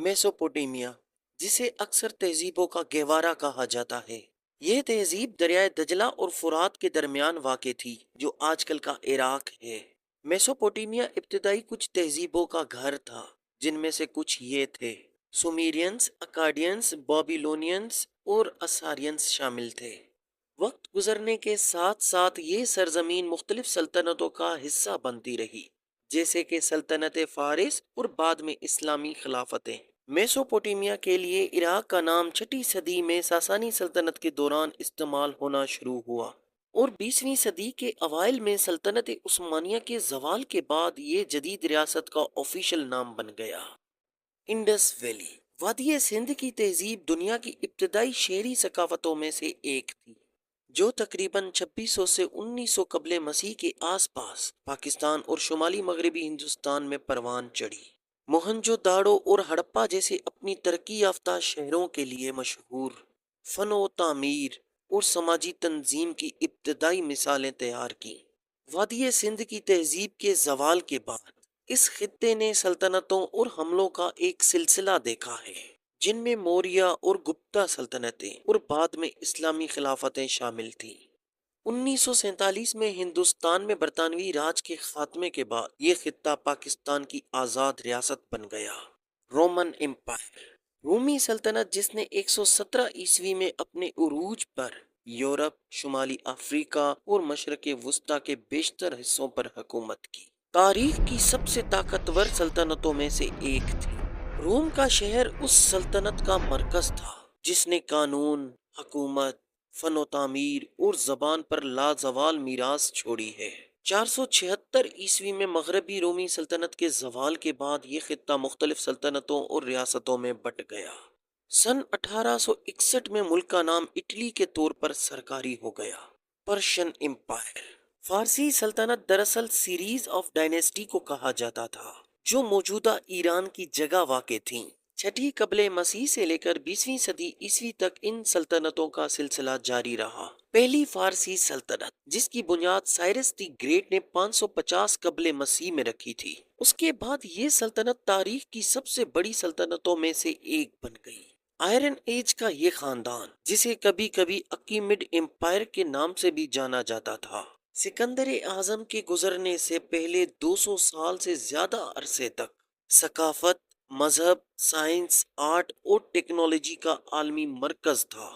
Mesopotamia, جسے اکثر تہذیبوں کا گہوارہ کہا جاتا ہے، یہ تہذیب دریائے دجلہ اور فرات کے درمیان واقع تھی، جو آج کل کا عراق ہے۔ میسوپوٹیمیا ابتدائی کچھ تہذیبوں کا گھر تھا، جن میں سے کچھ یہ تھے: سومیرینز، اکادینز، بابلونینز اور اسارینز شامل تھے۔ وقت گزرنے کے ساتھ ساتھ یہ سرزمین مختلف سلطنتوں کا حصہ بنتی رہی، جیسے کہ سلطنت فارس اور بعد میں اسلامی خلافتیں۔ میسوپوٹیمیا کے لیے عراق کا نام 6 صدی میں ساسانی سلطنت کے دوران استعمال ہونا شروع ہوا، اور 20ویں صدی کے اوائل میں سلطنت عثمانیہ کے زوال کے بعد یہ جدید ریاست کا آفیشل نام بن گیا۔ انڈس ویلی، وادی سندھ کی تہذیب دنیا کی ابتدائی شہری ثقافتوں میں سے ایک تھی، جو تقریباً 2600 سے 1900 قبل مسیح کے آس پاس پاکستان اور شمالی مغربی ہندوستان میں پروان چڑھی۔ موہنجو داڑو اور ہڑپا جیسے اپنی ترقی یافتہ شہروں کے لیے مشہور فن و تعمیر اور سماجی تنظیم کی ابتدائی مثالیں تیار کیں۔ وادی سندھ کی تہذیب کے زوال کے بعد اس خطے نے سلطنتوں اور حملوں کا ایک سلسلہ دیکھا ہے، جن میں موریہ اور گپتا سلطنتیں اور بعد میں اسلامی خلافتیں شامل تھیں۔ 1947 میں ہندوستان میں برطانوی راج کے خاتمے کے بعد یہ خطہ پاکستان کی آزاد ریاست بن گیا۔ رومن امپائر، رومی سلطنت جس نے 117 عیسوی میں اپنے عروج پر یورپ، شمالی افریقہ اور مشرق وسطیٰ کے بیشتر حصوں پر حکومت کی، تاریخ کی سب سے طاقتور سلطنتوں میں سے ایک تھی۔ روم کا شہر اس سلطنت کا مرکز تھا، جس نے قانون، حکومت، فن و تعمیر اور زبان پر لازوال میراث چھوڑی ہے۔ 476 عیسوی میں مغربی رومی سلطنت کے زوال کے بعد یہ خطہ مختلف سلطنتوں اور ریاستوں میں بٹ گیا۔ سن 1861 میں ملک کا نام اٹلی کے طور پر سرکاری ہو گیا۔ پرشین امپائر، فارسی سلطنت دراصل سیریز آف ڈائنیسٹی کو کہا جاتا تھا، جو موجودہ ایران کی جگہ واقع تھیں۔ 6 قبل مسیح سے لے کر 20ویں صدی عیسوی تک ان سلطنتوں کا سلسلہ جاری رہا۔ پہلی فارسی سلطنت، جس کی بنیاد سائرس دی گریٹ نے 550 قبل مسیح میں رکھی تھی، اس کے بعد یہ سلطنت تاریخ کی سب سے بڑی سلطنتوں میں سے ایک بن گئی۔ آئرن ایج کا یہ خاندان، جسے کبھی کبھی اکیمڈ امپائر کے نام سے بھی جانا جاتا تھا، سکندر اعظم کے گزرنے سے پہلے 200 سال سے زیادہ عرصے تک ثقافت، مذہب، سائنس، آرٹ اور ٹیکنالوجی کا عالمی مرکز تھا۔